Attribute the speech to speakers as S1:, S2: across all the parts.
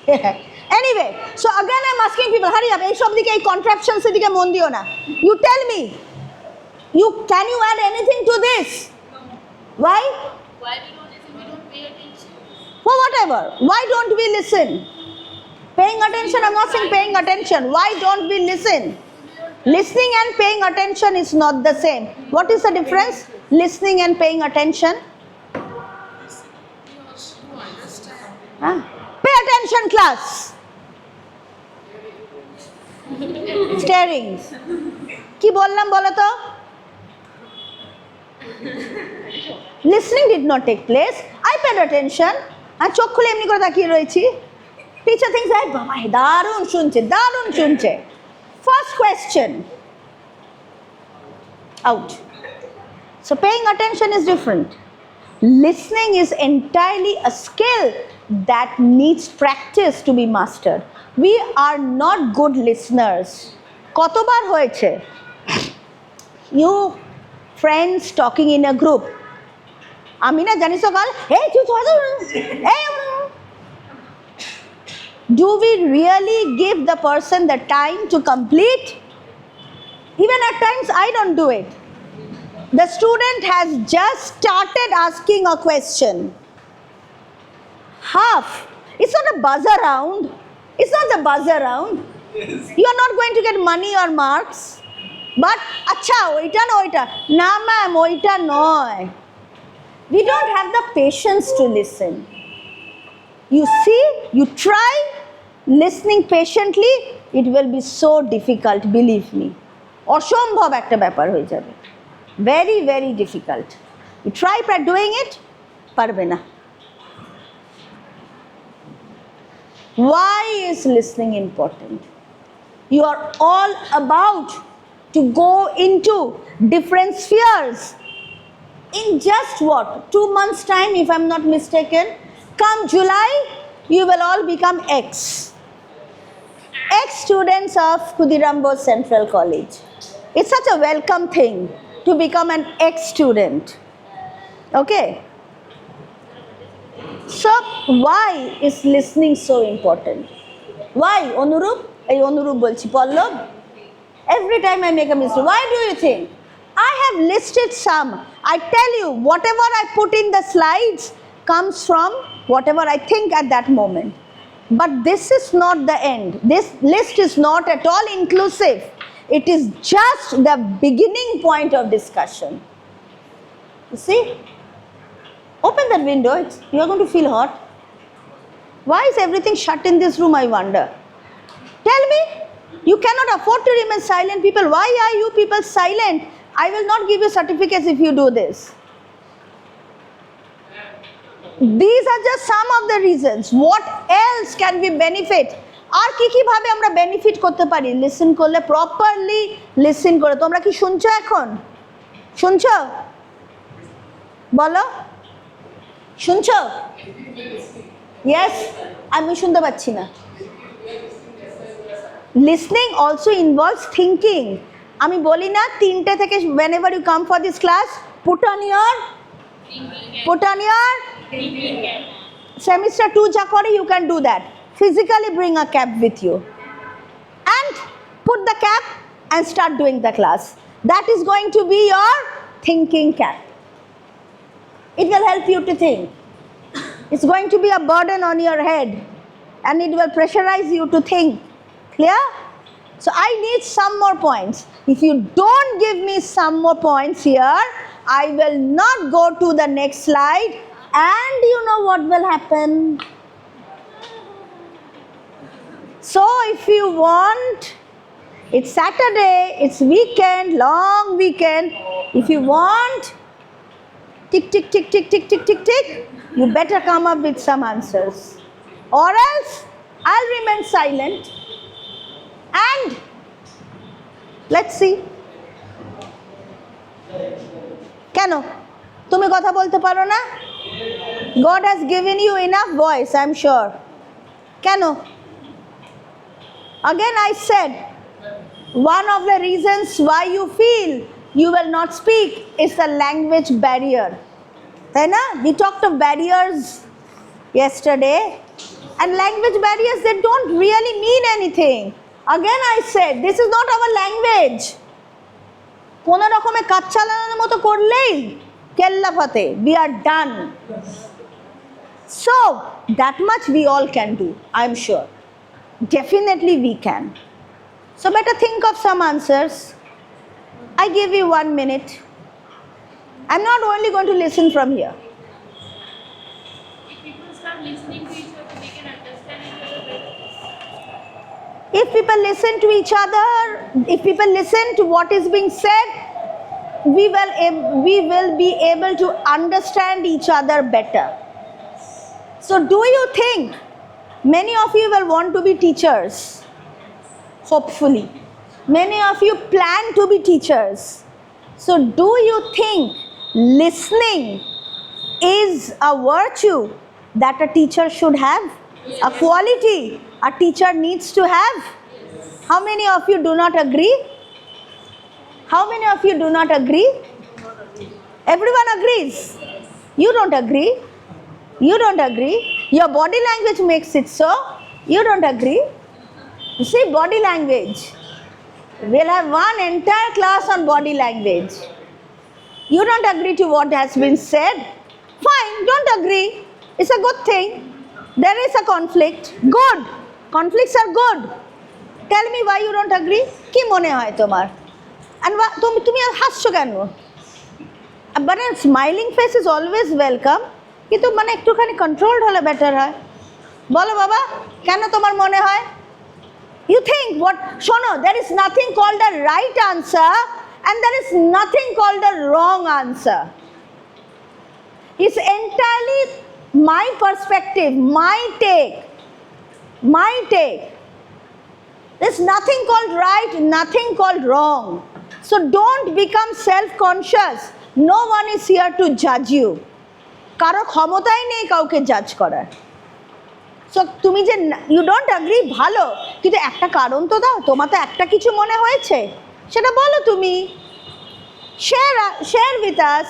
S1: Anyway, so again I'm asking people, hurry up, এই সব দিকে এই contraptions এর দিকে মন দিও না. You tell me, can you add anything to this? Why?
S2: Why we don't listen? We don't pay attention.
S1: For whatever. Why don't we listen? Paying attention, I'm not saying paying attention. Why don't we listen? Listening and paying attention is not the same. What is the difference? Listening and paying attention? Huh? Pay attention, class. Staring. কি বললাম বলো তো? Listening did not take place. I paid attention. আর চোখ খুলে এমনি করে তাকিয়ে রয়েছি. Teacher thinks, "Hey, বাবা, দারুণ শুনছে." First question. Out. So paying attention is different. Listening is entirely a skill that needs practice to be mastered. We are not good listeners. কতবার হয়েছে? You friends talking in a group. আমি না জানিস সকাল, hey, do we really give the person the time to complete? Even at times I don't do it. The student has just started asking a question. Half. It's not a buzz around. It's not the buzz around. You are not going to get money or marks. But, acha, oita na oita. Na ma'am, oita noy. We don't have the patience to listen. You see, you try listening patiently, it will be so difficult, believe me. অসম্ভব একটা ব্যাপার হয়ে যাবে. Very, very difficult. You try doing it, পারবে না. Why is listening important? You are all about to go into different spheres. In just what? 2 months' time, if I'm not mistaken, come July, you will all become ex-students of Khudiram Bose Central College. It's such a welcome thing to become an ex-student. Okay? So, why is listening so important? Why, Onurup? Hey, Onurup bolchi, Pallab. Every time I make a mistake, why do you think? I have listed some. I tell you, whatever I put in the slides comes from whatever I think at that moment. But this is not the end. This list is not at all inclusive. It is just the beginning point of discussion. You see? Open that window. You are going to feel hot. Why is everything shut in this room, I wonder? Tell me. You cannot afford to remain silent, people. Why are you people silent? I will not give you certificates if you do this. These are just some of the reasons. What else can we benefit? আর কি ভাবে আমরা benefit করতে পারি listen করলে, properly listen করে? তোমরা কি শুনছো এখন? শুনছো? বলো, শুনছো? ইয়েস, আমি শুনতে পাচ্ছি না। Listening also involves thinking. আমি বলি না 3টে থেকে whenever you come for this class, put on your semester 2 যা করে, you can do that. Physically bring a cap with you and put the cap and start doing the class. That is going to be your thinking cap. It will help you to think. It's going to be a burden on your head and it will pressurize you to think. Clear? So I need some more points. If you don't give me some more points here, I will not go to the next slide, and you know what will happen. So if you want, it's Saturday, it's weekend, long weekend. If you want, tick, tick, tick, tick, tick, tick, tick, tick, you better come up with some answers. Or else, I'll remain silent. And let's see. কেন তুমি কথা বলতে পারো না? God has given you enough voice, I'm sure. কেন? Again I said, one of the reasons why you feel you will not speak is the language barrier. তাই না? We talked of barriers yesterday, And language barriers, they don't really mean anything. Again I said, this is not our language. কোনো রকমে কাজ চালানোর মতো করলেই কেল্লা ফাতে, we are done. So that much we all can do, I'm sure. Definitely we can. So better think of some answers. I give you 1 minute. I'm not only going to listen from here.
S2: If people start listening to each other, they can understand each other better.
S1: If people listen to each other, if people listen to what is being said, we will be able to understand each other better. So do you think many of you will want to be teachers? Hopefully. Many of you plan to be teachers. So do you think listening is a virtue that a teacher should have? A quality a teacher needs to have? How many of you do not agree? How many of you do not agree? Everyone agrees. You don't agree. You don't agree. Your body language makes it so. You don't agree. You see, body language. We'll have one entire class on body language. You don't agree to what has been said. Fine, don't agree. It's a good thing. There is a conflict. Good. Conflicts are good. Tell me why you don't agree. কি মনে হয় তোমার? And তুমি হাসছো কেন? But a smiling face is always welcome. কিন্তু মানে একটুখানি কন্ট্রোলড হলে বেটার হয়। বলো বাবা, কেন তোমার মনে হয়? You think what? Shono, there is nothing called a right answer and there is nothing called a wrong answer. It's entirely my perspective, my take. My take. There's nothing called right, nothing called wrong. So don't become self-conscious. No one is here to judge you. কারো ক্ষমতাই নেই কাউকে জাজ করার। So তুমি যে you don't agree ভালো, কিন্তু একটা কারণ তো দাও, তোমার তো একটা কিছু মনে হয়েছে, সেটা বলো তুমি। Share with us.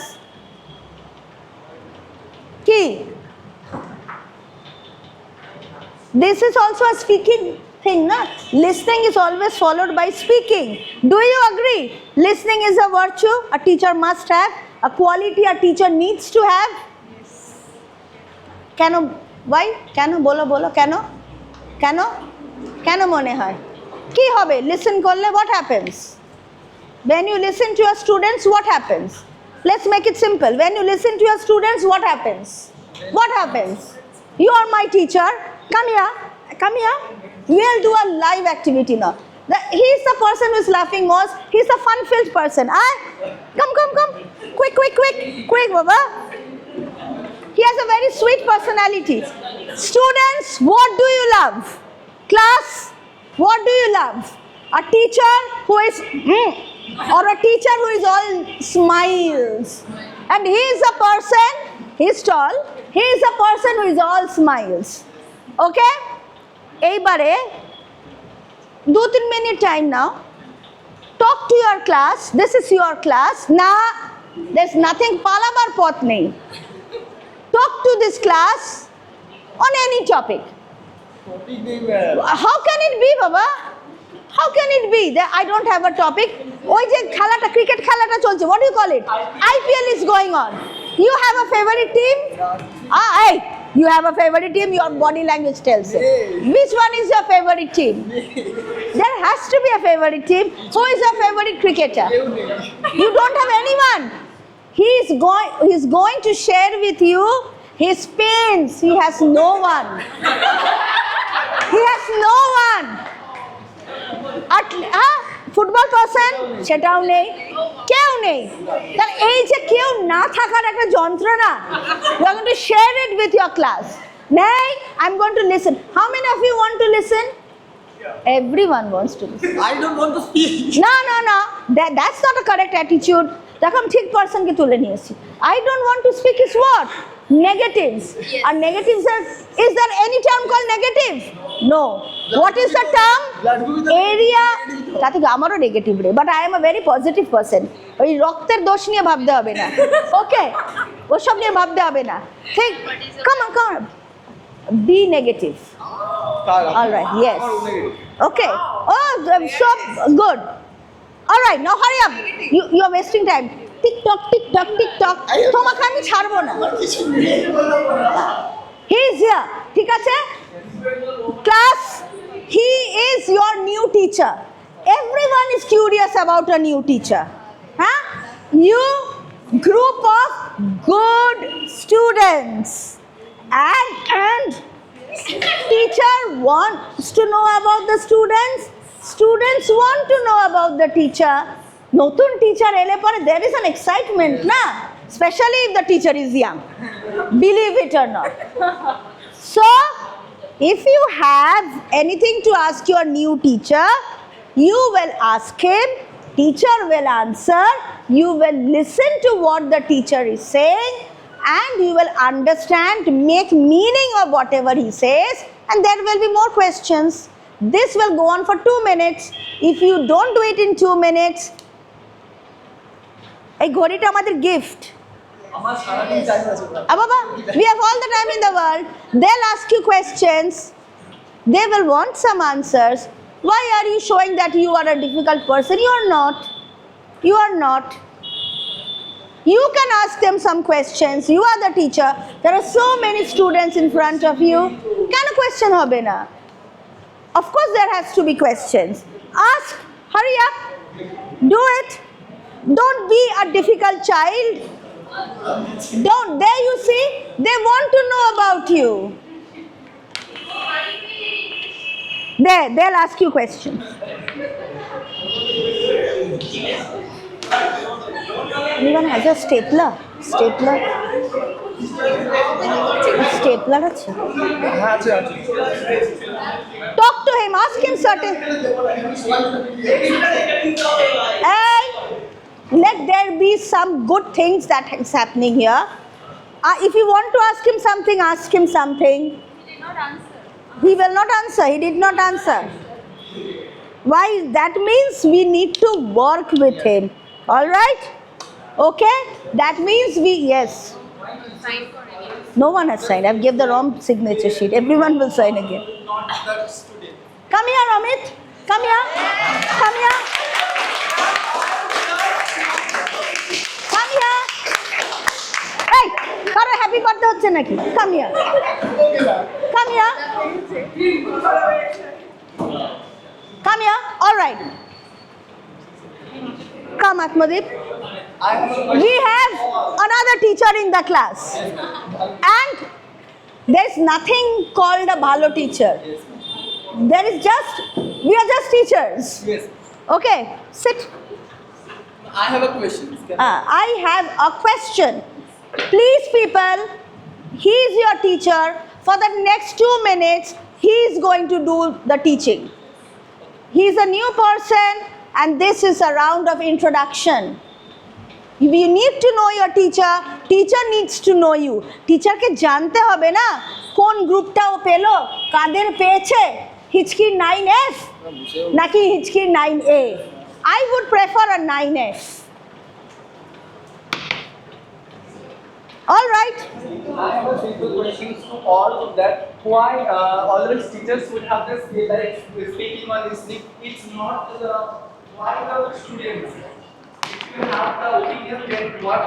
S1: কি? This is also a speaking thing, na? Listening is always followed by speaking. Do you agree? Listening is a virtue a teacher must have, a quality a teacher needs to have. কেন? Why? কেন? বলো বলো কেন? কেন? কেন মনে হয়? কি হবে? Listen করলে what happens? When you listen to your students, what happens? Let's make it simple. When you listen to your students, what happens? What happens? You are my teacher. Come here. Come here. We'll do a live activity now. He's the person who is laughing most. He's a fun-filled person. Come. Quick, Baba. He has a very sweet personality. Students, what do you love? Class, what do you love? A teacher who is or a teacher who is all smiles. And he is a person, he's tall, he is a person who is all smiles. Okay? এইবারে 2-3 minute time now. Talk to your class. This is your class. Na, there's nothing পালাবার পথ নেই. Talk to this class on any topic. How can it be, Baba? How can it be that I don't have a topic? ওই যে খেলাটা, cricket খেলাটা চলছে, what do you call it? IPL is going on. You have a favorite team? Hey, you have a favorite team, your body language tells it. Which one is your favorite team? There has to be a favorite team. Who is your favorite cricketer? You don't have anyone. He's going to share with you his pains. He has no one. He has no one. Football person সেটাও নেই, কেউ নেই। তাহলে এই যে কেউ না থাকার একটা যন্ত্রণা, you are going to share it with your class. Nay, I'm going to listen. How many of you want to listen? Everyone wants to listen.
S3: I don't want to speak.
S1: No. That's not a correct attitude. দেখো আমি ঠিক পারসনকে তুলে নিয়েছি। I don't want to speak is what? Negatives.
S2: Yes.
S1: And negatives are, is there any term called negative? No. What is the term? Area. তাতে আমারও negative রে, but I am a very positive person. ওই রক্তের দোষ নিয়ে ভাবতে হবে না, ওকে? ওসব নিয়ে ভাবতে হবে না, ঠিক? Come on Be negative. All right, yes. Okay. Oh, so good. All right, now hurry up. You are wasting time. Tick tock, tick tock, tick tock. তোমাকে আমি ছাড়বো না। He is here. ঠিক আছে? Class, he is your new teacher. Everyone is curious about a new teacher. Huh? You group of good students and teacher wants to know about the students want to know about the teacher. নতুন teacher এলে পরে there is an excitement না, especially if the teacher is young, believe it or not. So if you have anything to ask your new teacher, you will ask him, teacher will answer, you will listen to what the teacher is saying, and you will understand, make meaning of whatever he says, and there will be more questions. This will go on for 2 minutes. If you don't do it in 2 minutes, এই ঘড়িটা আমাদের gift. Ababa, we have all the time in the world. They'll ask you questions. They will want some answers. Why are you showing that you are a difficult person? You are not. You are not. You can ask them some questions. You are the teacher. There are so many students in front of you. Can a question hobe na? Of course there has to be questions. Ask. Hurry up. Do it. Don't be a difficult child. Don't. There you see. They want to know about you. There. They'll ask you questions. Anyone has a stapler? Stapler? Stapler আছে? Talk to him. Ask him certain. Hey, let there be some good things that is happening here. If you want to ask him something, ask him something.
S2: He did not answer.
S1: He will not answer. He did not answer. Why? That means we need to work with him. All right? Okay? That means yes.
S2: Sign for any.
S1: No one has signed. I've given the wrong signature sheet. Everyone will sign again. Come here, Amit. Come here. Come here. Come here. Hey, কারো happy birthday হচ্ছে নাকি? Come here. Come here. Come here. All right. Come, Atmadeep. We have another teacher in the class. And there's nothing called a bhalo teacher. There is just, we are just teachers.
S3: Yes.
S1: Okay, sit.
S3: I have a question.
S1: I have a question. Please, people, he is your teacher. For the next 2 minutes, he is going to do the teaching. He is a new person, and this is a round of introduction. You need to know your teacher. Teacher needs to know you. Teacher ke jante hobe na kon group ta o pelo, kader peyeche, hichki 9F naki hichki 9A. I would prefer a 9F. All right.
S3: I have a simple question to all of that. Why always teachers would have this skill like speaking or listening? It's not the why the students. If you have the opinion, then what?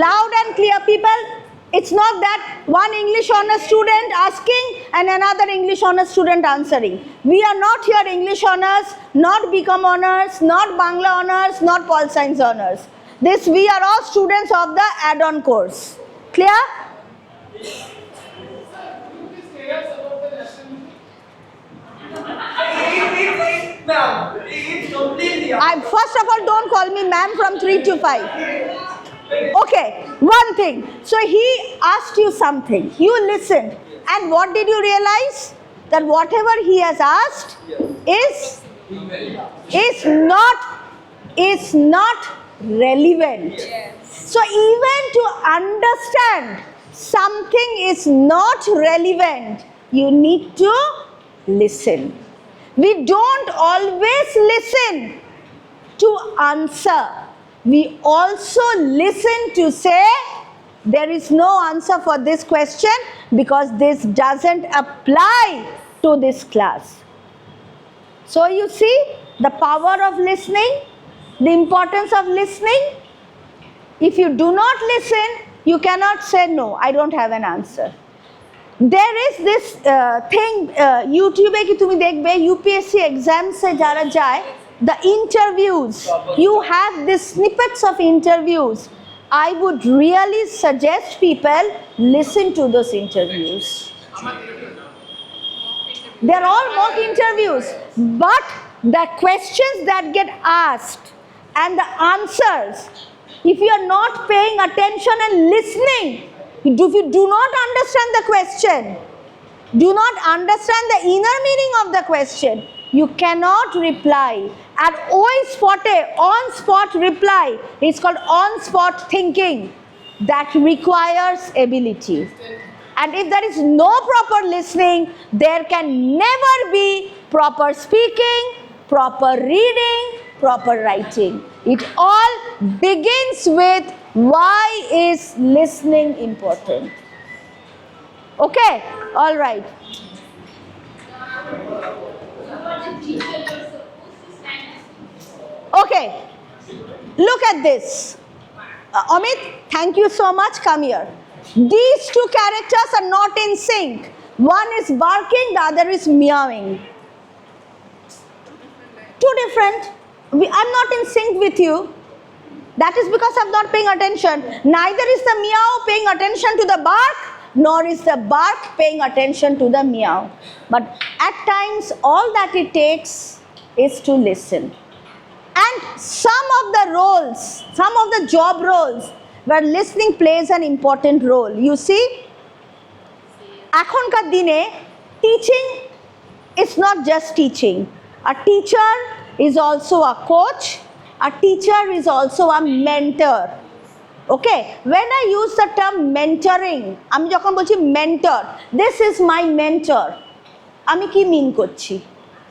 S1: Loud and clear, people. It's not that one English honors student asking and another English honors student answering. We are not here English honors, not BCom honors, not Bangla honors, not Pol Science honors. This, we are all students of the add-on course. Clear?
S3: Ma'am, it's completely.
S1: First of all, don't call me ma'am from 3 to 5. Okay, one thing. So he asked you something. You listened. And what did you realize? That whatever he has asked is not relevant. So even to understand something is not relevant, you need to listen. We don't always listen to answer. We also listen to say, There is no answer for this question because this doesn't apply to this class. So you see the power of listening, the importance of listening. If you do not listen, you cannot say no, I don't have an answer. There is this thing, YouTube ki tumi dekhbe, UPSC exams se jara jai, the interviews, you have these snippets of interviews. I would really suggest people listen to those interviews. They're all mock interviews, but the questions that get asked and the answers, if you are not paying attention and listening, if you do not understand the question, do not understand the inner meaning of the question, you cannot reply. And on-spot reply is called on-spot thinking. That requires ability. And if there is no proper listening, there can never be proper speaking, proper reading, proper writing. It all begins with why is listening important. Okay, all right. Okay, look at this. Amit, thank you so much. Come here. These two characters are not in sync. One is barking, the other is meowing. Two different. I'm not in sync with you. That is because I'm not paying attention. Neither is the meow paying attention to the bark, nor is the bark paying attention to the meow. But at times, all that it takes is to listen. And some of the roles, some of the job roles, where listening plays an important role. You see, এখনকার দিনে teaching is not just teaching. A teacher is also a coach. A teacher is also a mentor. Okay, when I use the term mentoring, আমি যখন বলছি mentor, this is my mentor, আমি কি mean করছি?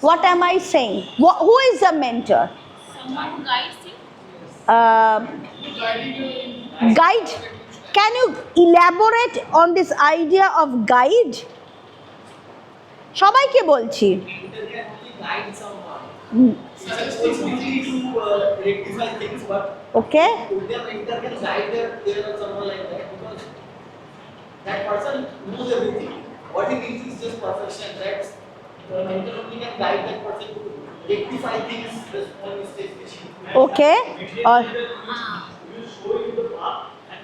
S1: What am I saying? Who is a mentor?
S2: Someone who guides you.
S1: Guide. Can you elaborate on this idea of guide? সবাইকে বলছি.
S3: Mentor can only guide someone. Teacher is easy to rectify things, but
S1: Okay.
S3: their mentor can guide there or someone like that, because that person knows everything. What he needs is just perfection. That's the mentor only can guide that person to rectify things, the small mistakes which he makes.
S1: Okay. Or
S4: You show you the path, and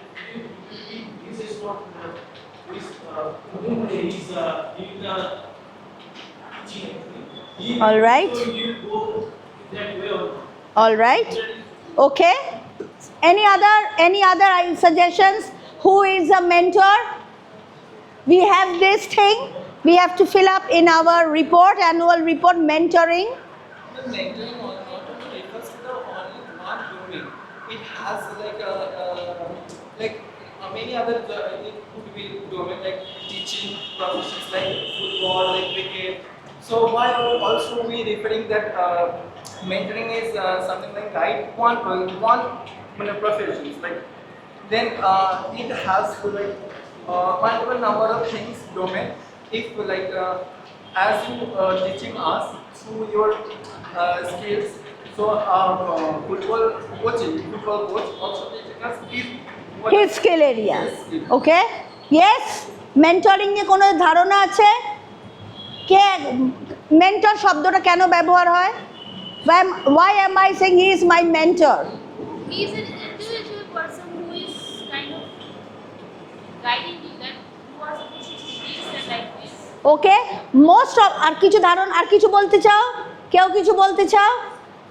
S4: this is not this he's in the teaching.
S1: All right.
S4: So you go that way or
S1: All right. Okay. Any other suggestions? Who is a mentor? We have this thing. We have to fill up in our report, annual report, mentoring.
S3: The mentoring not only refers to the only one domain. It has many other it could be domain like teaching professions like football, like cricket. So why also we referring that mentoring is something like guide one professions, like then it has multiple number of things domain. If as you teaching us through your skills, so football coach also teaching us
S1: His skill area.
S3: Yes, skill.
S1: Okay. Yes. Mentoring নিয়ে কোনো ধারণা আছে? কে mentor শব্দটা কেন ব্যবহার হয়? Why am I saying he is my mentor?
S2: He is an individual person who is kind of guiding you that you are supposed to do this and like this.
S1: Okay, most of আর কিছু ধারণ আর কিছু বলতে চাও? কেউ কিছু বলতে চাও?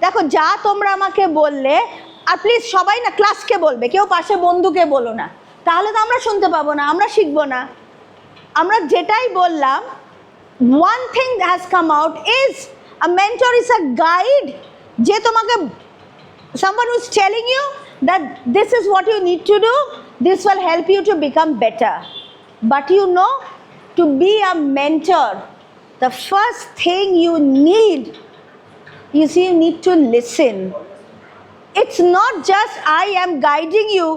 S1: দেখো যা তোমরা আমাকে বললে, আর প্লিজ সবাই না ক্লাসকে বলবে, কেউ পাশে বন্ধুকে বলো না, তাহলে তো আমরা শুনতে পাবো না, আমরা শিখবো না। আমরা যেটাই বললাম, one thing that has come out is a mentor is a guide, যে তোমাকে someone who is telling you that this is what you need to do, this will help you to become better. But you know, to be a mentor, the first thing you need is you need to listen. It's not just I am guiding you.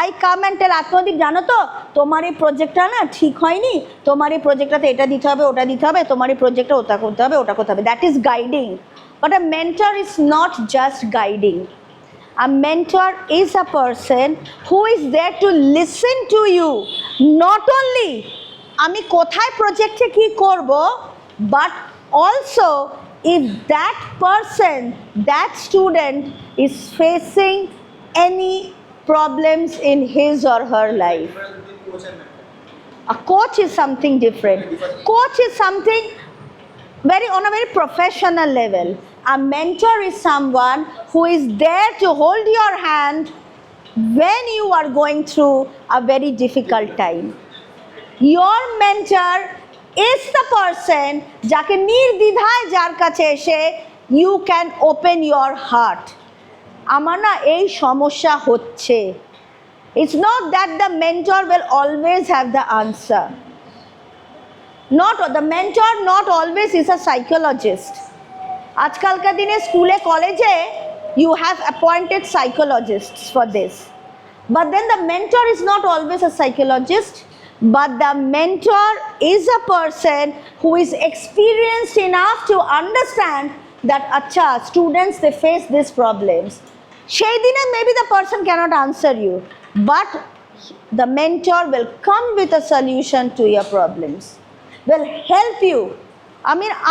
S1: I come and tell Atmadeep জানো তো তোমার এই প্রজেক্টটা না ঠিক হয়নি, তোমার এই প্রজেক্টটাতে এটা দিতে হবে, ওটা দিতে হবে, তোমার এই প্রজেক্টটা ওটা করতে হবে, ওটা করতে হবে। That is guiding. But a mentor is not just guiding. A mentor is a person who is there to listen to you. Not only আমি কোথায় প্রজেক্টে কি করব, but also if that person, that student is facing any problems in his or her life. A coach is something different. Coach is something on a very professional level. A mentor is someone who is there to hold your hand when you are going through a very difficult time. Your mentor is the person যাকে নির্দ্বিধায় যার কাছে এসে you can open your heart. আমার না এই সমস্যা হচ্ছে। It's not that the mentor will always have the answer. The mentor not always is a psychologist. আজকালকার দিনে স্কুলে কলেজে you have appointed psychologists for this. But then the mentor is not always a psychologist, but the mentor is a person who is experienced enough to understand that acha students they face these problems. সেই দিনে maybe the person cannot answer you, but the mentor will come with a solution to your problems, will help you.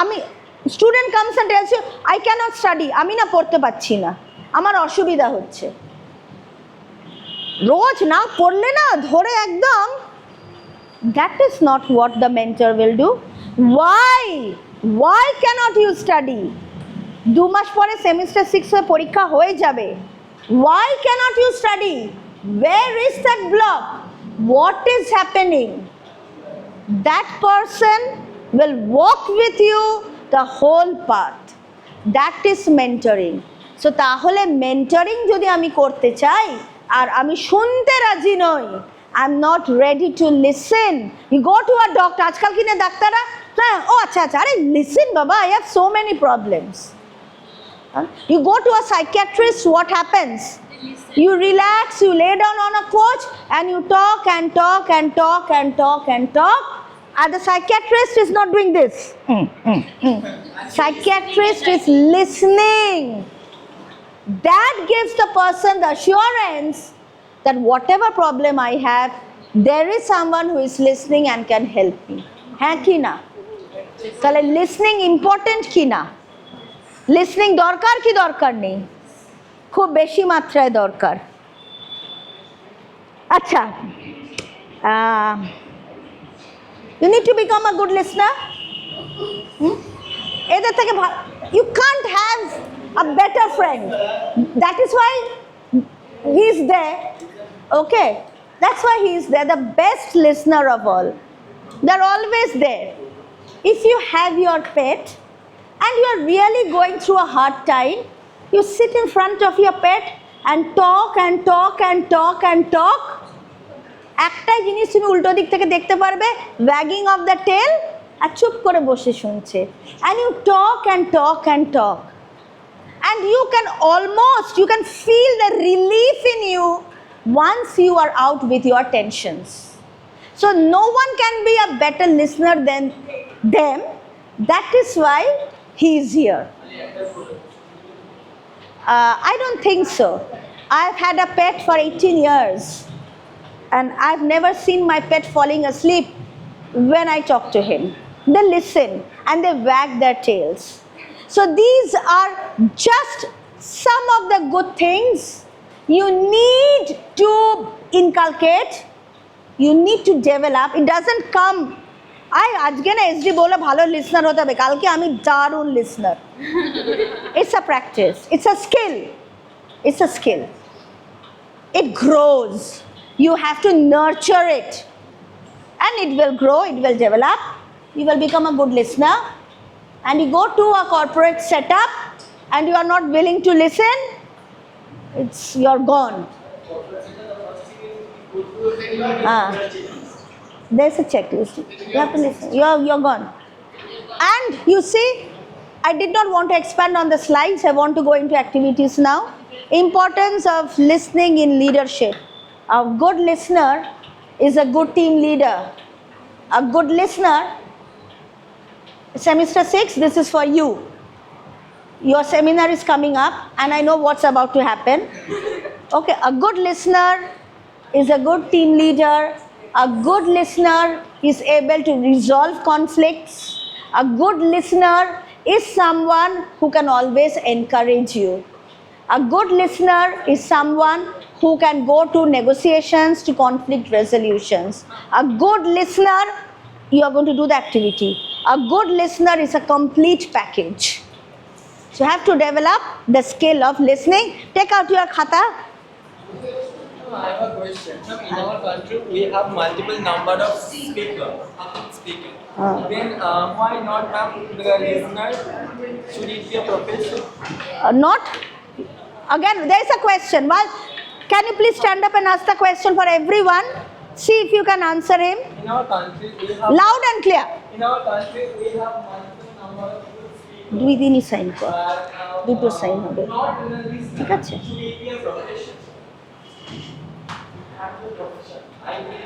S1: আমি student comes and tells you I cannot study, আমি না পড়তে পারছি না, আমার অসুবিধা হচ্ছে, রোজ না পড়লে না ধরে একদম, that is not what the mentor will do. Why cannot you study? 2 মাস পরে সেমিস্টার 6 এ পরীক্ষা হয়ে যাবে, why cannot you study? Where is that block? What is happening? That person will walk with you the whole path. That is mentoring. So তাহলে mentoring যদি আমি করতে চাই আর আমি শুনতে রাজি নই, I'm not ready to listen. You go to a doctor, আজকাল কিনে ডাক্তাররা হ্যাঁ ও আচ্ছা আচ্ছা আরে listen বাবা, I have so many problems. You go to a psychiatrist, what happens? You relax, you lay down on a couch and you talk and talk and talk and talk and talk, and the psychiatrist is not doing this. Psychiatrist is listening. That gives the person the assurance that whatever problem I have, there is someone who is listening and can help me. হ্যাঁ কি না? তাহলে listening important কি না? Listening দরকার কি দরকার নেই? খুব বেশি মাত্রায় দরকার। আচ্ছা, you need to become a good listener. এদের থেকে you can't have a better friend. That is why he is there. Okay, that's why he is there, the best listener of all. They're always there. If you have your pet and you are really going through a hard time, you sit in front of your pet and talk and talk and talk and talk. একটাই জিনিস তুমি উল্টো দিক থেকে দেখতে পারবে, wagging of the tail, আর চুপ করে বসে শুনছে, and you talk and talk and talk, and you can feel the relief in you once you are out with your tensions. So no one can be a better listener than them. That is why he is here. I don't think so. I've had a pet for 18 years and I've never seen my pet falling asleep when I talk to him. They listen and they wag their tails. So these are just some of the good things you need to inculcate, you need to develop. It doesn't come, আজকে না SD বলে ভালো listener হতে হবে, কালকে আমি দারুণ listener. It's a practice, it's a skill, it's a skill. It grows, you have to nurture it and it will grow, it will develop, you will become a good listener. And you go to a corporate setup and you are not willing to listen, you're gone. There's a checklist. You have to listen. You're gone. And you see, I did not want to expand on the slides. I want to go into activities now. Importance of listening in leadership. A good listener is a good team leader. A good listener, semester 6, this is for you. Your seminar is coming up and I know what's about to happen. Okay, a good listener is a good team leader. A good listener is able to resolve conflicts. A good listener is someone who can always encourage you. A good listener is someone who can go to negotiations, to conflict resolutions. A good listener, you are going to do the activity. A good listener is a complete package. So you have to develop the skill of listening. Take out your khata.
S3: I have a question. In our country, we have multiple number of speakers. Then why not have the listener? Should it be a profession?
S1: Not. Again, there is a question. Well, can you please stand up and ask the question for everyone? See if you can answer him.
S3: In our country, we have
S1: Loud and clear.
S3: in our country we have multiple number of speakers.
S1: দুই দিনই sign কর
S3: But,
S1: দুটো sign হবে।
S3: not in a listener.
S1: ঠিক আছে?
S3: Should it be a profession? Have the profession. I think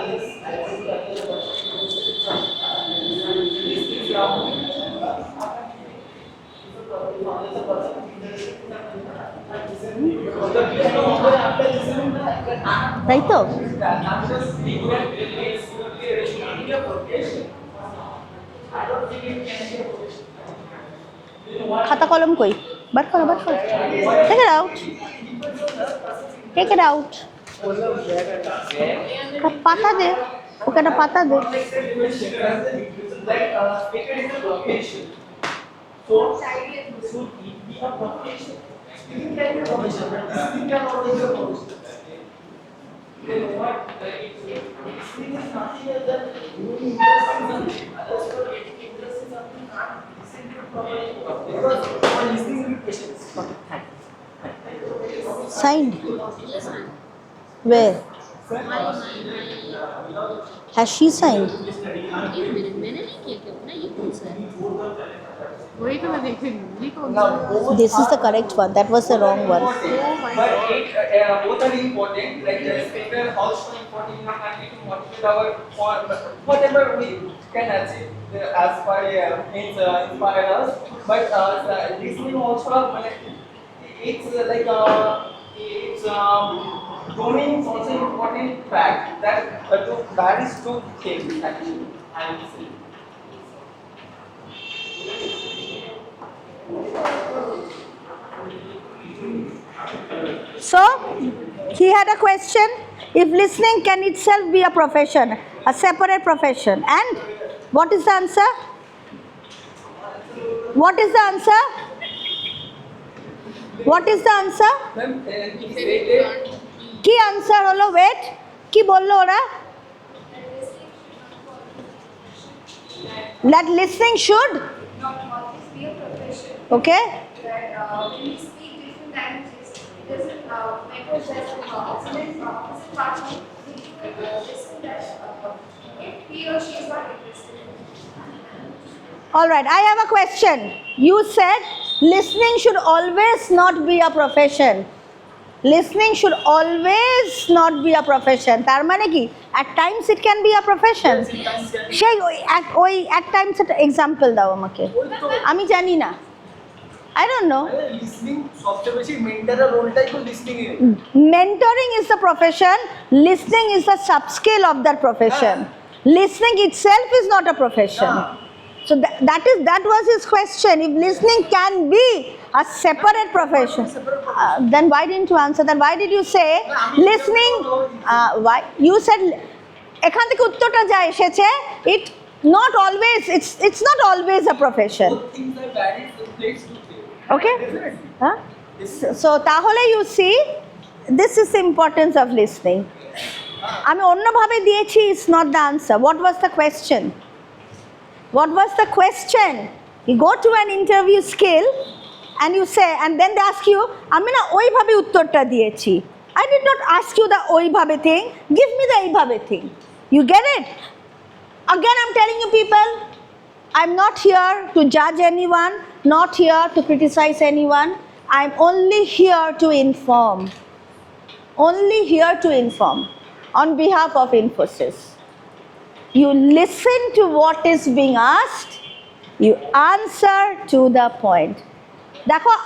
S3: this
S1: তাই তো? খাতা কলম কই? বার করো, বার করো। Take it out. Take it out. একটা পাতা দে, ওকে একটা পাতা দে।
S3: Like speaker is a profession. So should it be a profession? Speaking can be a profession, but listening can also be a profession. Then what? Listening is nothing else than doing interesting something. Others for getting interested in something can't listen to properly because for listening with patience. Thank you.
S1: Signed. Where? Has she signed?
S2: मैंने नहीं किया क्या ना ये कौन सा है
S5: वही तो मैं देख रही हूँ ये कौन सा
S3: Now both
S1: This is the correct one. That was the wrong one.
S3: But both are important. Like the speaker also important in our country to motivate our for whatever we can achieve as far means inspire us. But listening also it's like it's doing is also important fact that that is two things actually. I will say.
S1: So, he had a question. If listening can itself be a profession, a separate profession. And what is the answer? What is the answer? What is the answer?
S3: Ma'am, if stated
S1: কি answer হলো? Wait, কি বললো ওরা? That listening should,
S6: not always be a profession.
S1: okay?
S6: That when we speak different languages, it doesn't matter that opposite partner needs to listen that if he or she is not interested.
S1: All right, I have a question. You said listening should always not be a profession. Listening should always not be a profession. তার মানে কি? At times it can be a profession. সেই ওই at times একটা example দাও আমাকে। আমি জানি না। I don't know.
S3: listening সবচেয়ে বেশি মেন্টরের রোলটাই তো লিসনিং এর
S1: Mentoring is the profession. Listening is the sub-skill of that profession. Listening itself is not a profession. So that was his question. If listening can be a separate profession, then why didn't you answer that? Why did you say listening? Why you said এখান থেকে উত্তরটা যা এসেছে, it not always. It's not always a profession.
S3: both things are valid in place to play.
S1: Okay? Huh? So তাহলে you see, this is the importance of listening. আমি অন্যভাবে দিয়েছি, it's not the answer. What was the question? What was the question? You go to an interview skill and you say, and then they ask you, আমি না ওইভাবে উত্তরটা দিয়েছি. I did not ask you the ওইভাবে thing. Give me the এইভাবে thing. You get it? Again, I'm telling you people, I'm not here to judge anyone, not here to criticize anyone. I'm only here to inform. Only here to inform on behalf of Infosys. You listen to what is being asked, you answer to the point. Dekho,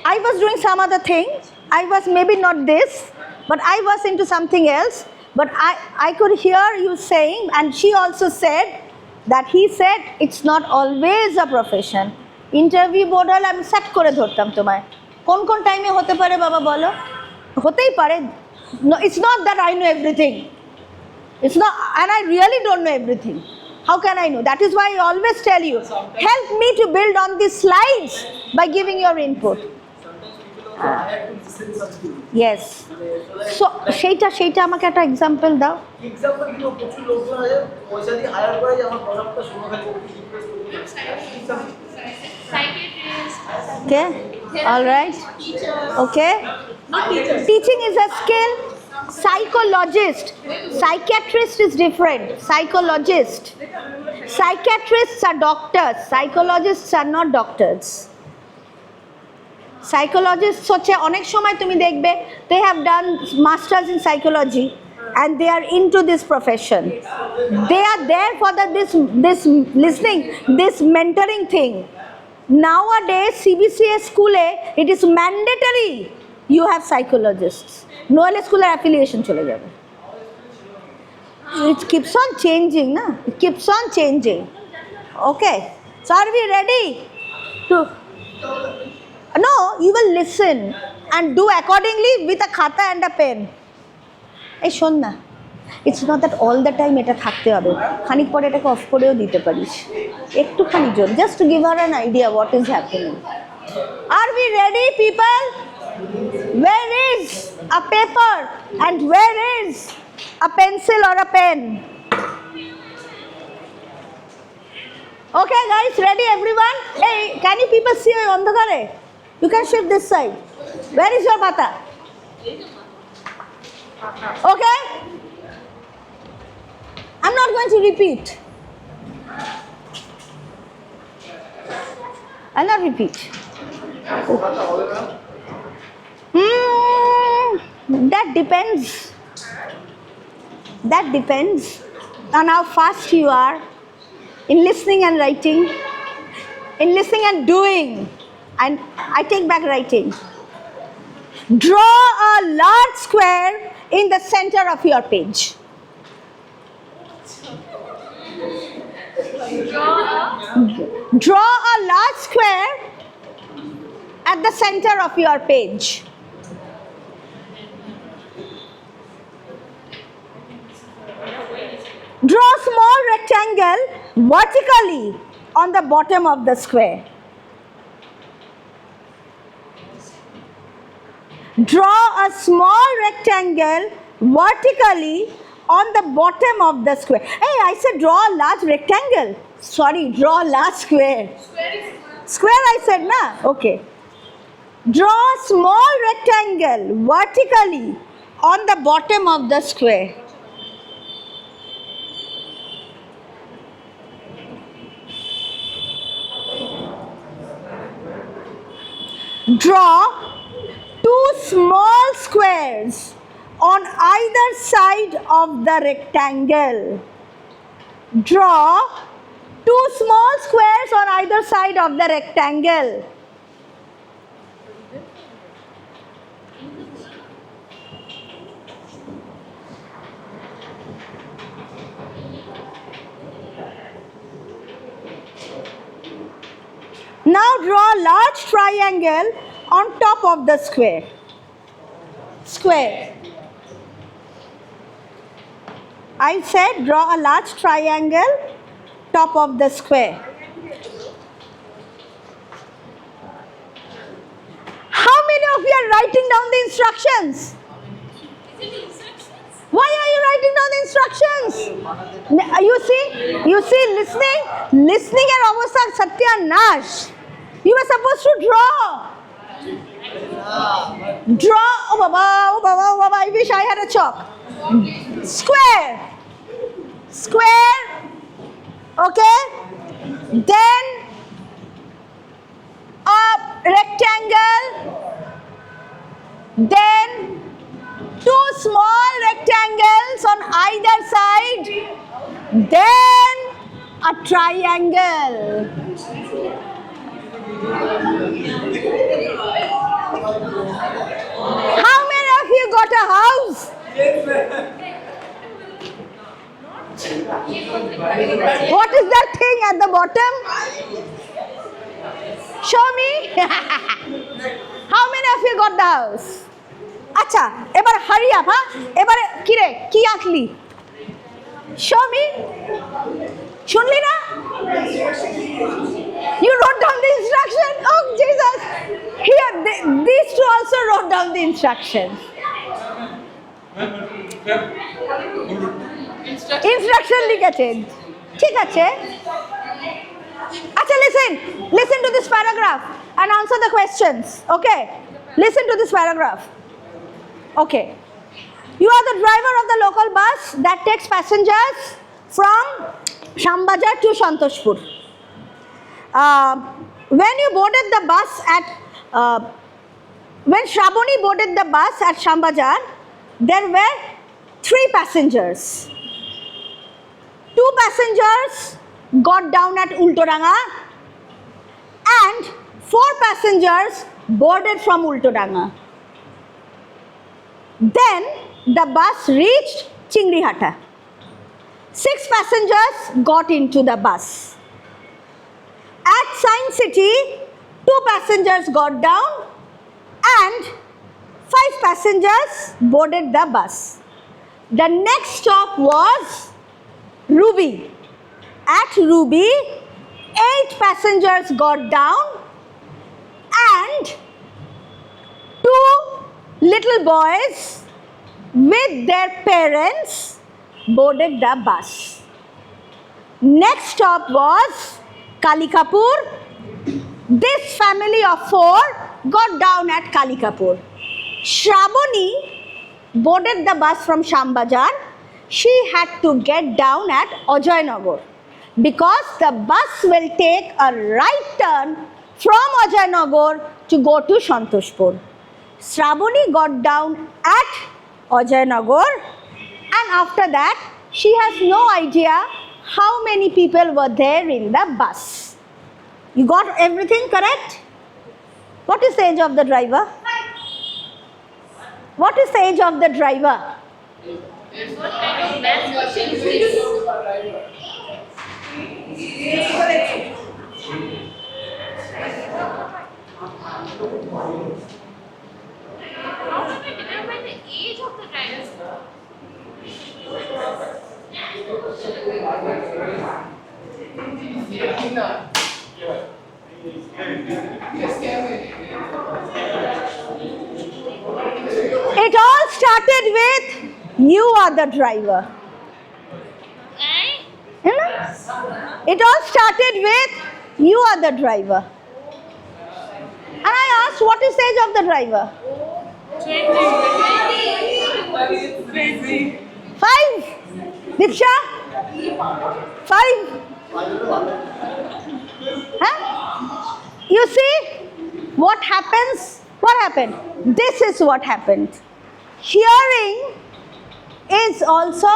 S1: I was doing some other thing. I was maybe not this, but I was into something else. But I could hear you saying, and she also said that he said it's not always a profession. Interview board hole আমি set করে ধরতাম তোমায় কোন টাইমে হতে পারে বাবা বলো হতেই পারে no it's not that I know everything it's not and I really don't know everything how can I know that is why I always tell you help me to build on these slides by giving your input
S3: Sometimes people also hire to listen something.
S1: yes so সেইটা আমাকে একটা example দাও
S3: example কি প্রচুর লোকজন আছে পয়সা দিয়ে হায়ার করে যে আমার প্রোডাক্টটা শুনে খালি ইমপ্রেস করতে
S2: Psychiatrist,
S1: okay all right
S2: teacher,
S1: okay teaching is a skill psychologist psychiatrist is different psychiatrists are doctors psychologists are not doctors psychologists হচ্ছে অনেক সময় তুমি দেখবে they have done masters in psychology and they are into this profession they are there for this listening this mentoring thing nowadays CBCS school it is mandatory you have psychologists noelle school affiliation chole jabe it keeps on changing na it keeps on changing okay so are we ready to no you will listen and do accordingly with a khata and a pen এই শোন না it's not that all the time এটা থাকতে হবে খানিক পরে এটাকে of করেও দিতে পারিস একটুখানি জোর just to give are an idea what is happening are we ready people where is a paper and where is a pencil or a pen okay guys ready everyone hey can you people see ondhakare you can shift this side where is your bata okay I'm not going to repeat I'll not repeat that depends on how fast you are in listening and writing in listening and doing and I take back writing draw a large square in the center of your page draw a large square at the center of your page draw a small rectangle vertically on the bottom of the square draw a small rectangle vertically on the bottom of the square hey I said draw a large rectangle sorry draw a large square square I said na okay draw a small rectangle vertically on the bottom of the square draw two small squares on either side of the rectangle draw two small squares on either side of the rectangle now draw a large triangle on top of the square I said draw a large triangle top of the square how many of you are writing down the instructions why are you writing down the instructions you see listening and obostha satyaнаশ you were supposed to draw oh baba I wish I had a chalk square okay then a rectangle then a triangle. How many of you got a house? What is that thing at the bottom? Show me. How many of you got the house? আচ্ছা এবার hurry up, হ্যাঁ এবারে কি রে কি আঁকলি? Show me. শুনলি না? You wrote down the instruction? Oh Jesus! Here, these two also wrote down the instructions. Instruction লিখেছেন। ঠিক আছে। আচ্ছা listen to this paragraph and answer the questions. Okay? Listen to this paragraph. Okay. You are the driver of the local bus that takes passengers from Shambazar to Santoshpur. When you boarded the bus at when Shravani boarded the bus at Shambazar, there were 3 passengers. 2 passengers got down at Ultodanga and 4 passengers boarded from Ultodanga. Then the bus reached Chingrihata. 6 passengers got into the bus. At Science City, 2 passengers got down and 5 passengers boarded the bus. The next stop was Ruby. At Ruby, 8 passengers got down and 2 little boys with their parents boarded the bus. Next stop was Kalikapur. This family of 4 got down at Kalikapur. Shravani boarded the bus from Shambazar. She had to get down at Ajoynagar because the bus will take a right turn from Ajoynagar to go to Santoshpur. Shravani got down at Ajoynagar and after that she has no idea how many people were there in the bus. You got everything correct? What is the age of the driver? What is the age of the driver?
S2: What kind of math question is this? How do we determine the age of the driver?
S1: It all started with you are the driver. You know? It all started with you are the driver. And I asked, what is the age of the driver? 5. Diksha? 5. Huh? You see what happens? What happened? This is what happened. Hearing is also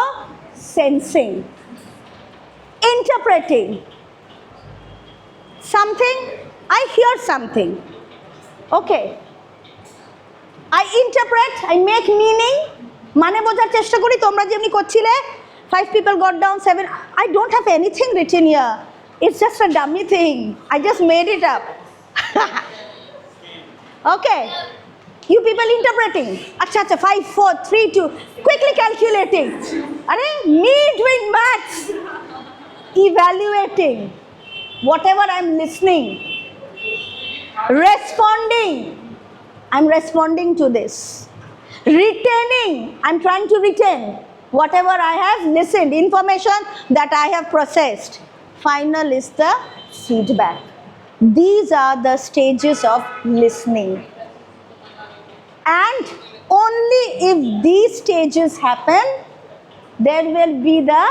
S1: sensing, interpreting. Something, I hear something. Okay. I interpret, I make meaning. মানে বোঝার চেষ্টা করি তোমরা যেমনি করছিলে 5 people got down 7 I don't have anything written here. It's just a dummy thing. I just made it up. Okay. You people interpreting. Acha acha 5 4 3 2 quickly calculating. Are me doing maths. Evaluating whatever I'm listening. Responding. I'm responding to this. Retaining. I'm trying to retain whatever I have listened, information that I have processed. Final is the feedback. These are the stages of listening. And only if these stages happen, there will be the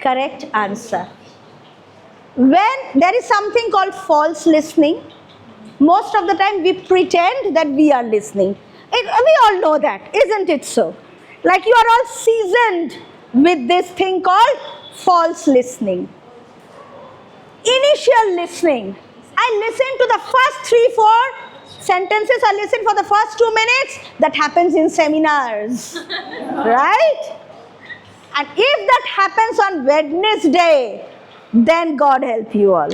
S1: correct answer. When there is something called false listening, most of the time we pretend that we are listening. We all know that, isn't it so? Like you are all seasoned with this thing called false listening. Initial listening. I listen to the first 3-4 sentences, I listen for the first 2 minutes. That happens in seminars, right? And if that happens on Wednesday, then God help you all.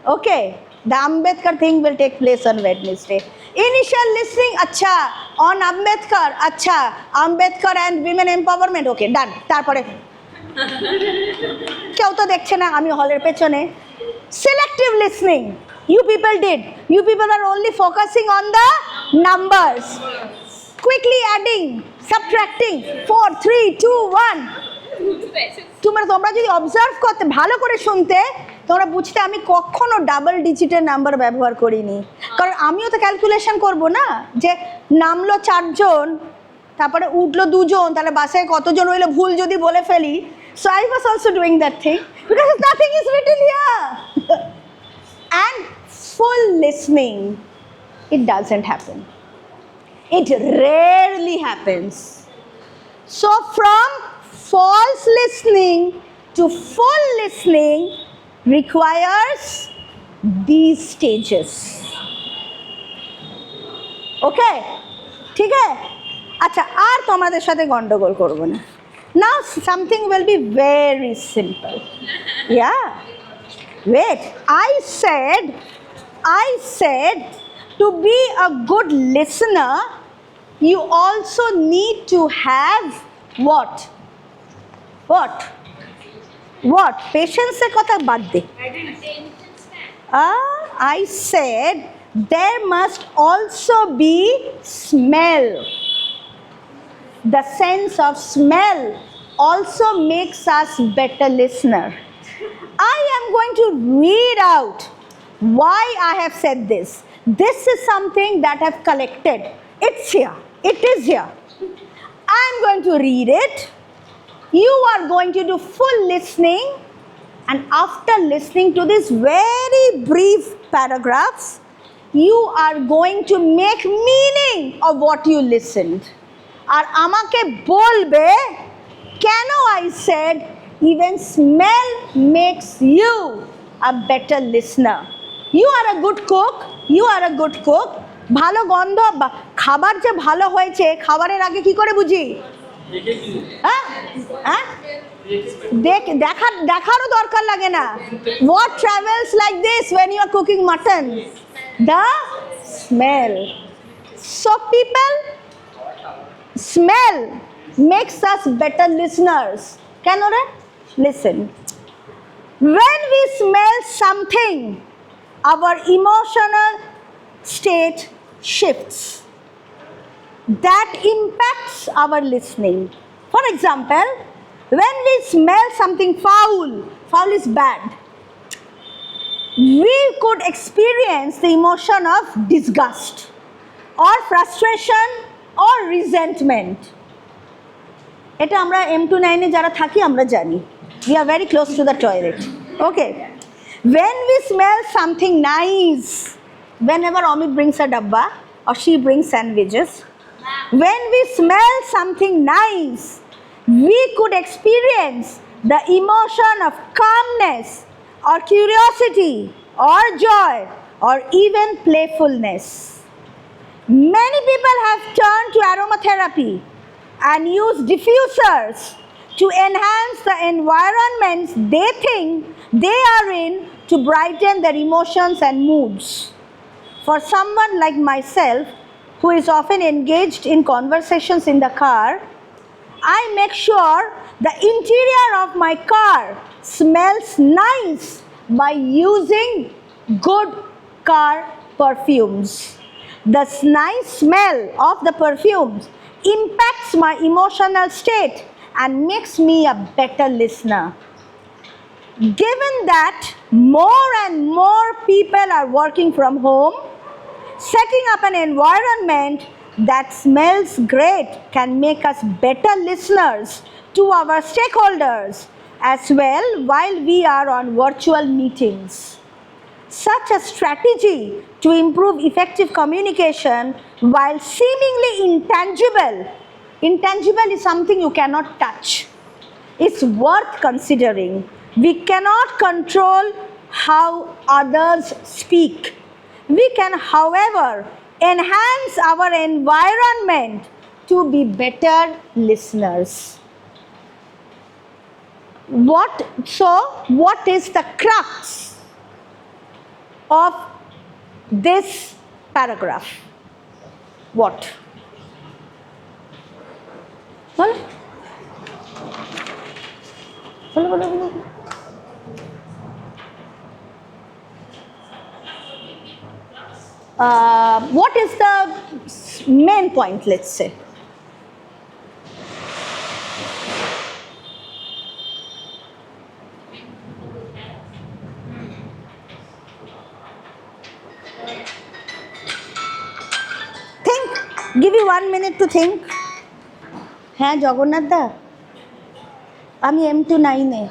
S1: Okay, the Ambedkar thing will take place on Wednesday. Initial listening, acha. On Ambedkar, acha. Ambedkar and women empowerment, okay, done. তারপরে কেউ তো দেখছে না আমি হলের পেছনে। Selective listening, you people did. You people are only focusing on the numbers. Quickly adding, subtracting, 4, 3, 2, 1. তোমরা যদি অবজার্ভ করতে ভালো করে শুনতে তোমরা বুঝতে আমি কখনো ডাবল ডিজিটের নাম্বার ব্যবহার করিনি, কারণ আমিও তো ক্যালকুলেশন করব না যে নামলো 4 জন তারপরে উঠলো 2 জন, তাহলে বাসে কতজন হইলো ভুল যদি বলে ফেলি। So I was also doing that thing because nothing is written here. And full listening, it doesn't happen. It rarely happens. So from false listening to full listening requires these stages. Okay? ঠিক আছে? আচ্ছা আর তোমাদের সাথে গন্ডগোল করব না। Now something will be very simple. Yeah. Wait, I said to be a good listener, you also need to have what? Patience se kotha bad de. I said there must also be smell. The sense of smell also makes us better listener. I am going to read out why I have said this. This is something that I have collected. It's here. It is here. I am going to read it. You are going to do full listening, and after listening to these very brief paragraphs, you are going to make meaning of what you listened. আর আমাকে বলবে কেন I said even smell makes you a better listener. You are a good cook. ভালো গন্ধ খাবার যে ভালো হয়েছে খাবারের আগে কি করে বুঝি? দেখারও দরকার লাগে না। What travels like this when you are cooking mutton? The smell. So people, smell makes us better listeners. Can you listen? When we smell something, our emotional state shifts. That impacts our listening. For example, when we smell something foul is bad, we could experience the emotion of disgust or frustration or resentment. এটা আমরা M29 এ যারা থাকি আমরা জানি। We are very close to the toilet. Okay. When we smell something nice, whenever Amit brings a dabba or she brings sandwiches, when we smell something nice, we could experience the emotion of calmness or curiosity or joy or even playfulness. Many people have turned to aromatherapy and use diffusers to enhance the environments they think they are in to brighten their emotions and moods. For someone like myself, who is often engaged in conversations in the car, I make sure the interior of my car smells nice by using good car perfumes. The nice smell of the perfumes impacts my emotional state and makes me a better listener. Given that more and more people are working from home, setting up an environment that smells great can make us better listeners to our stakeholders as well while we are on virtual meetings. Such a strategy to improve effective communication while seemingly intangible is something you cannot touch. is worth considering. We cannot control how others speak. We can, however, enhance our environment to be better listeners. What is the crux of this paragraph? What? বলো বলো বলো বলো what is the main point, let's say? Think. Give you 1 minute to think. হ্যাঁ জগন্নাথ দা, আমি M29-এ।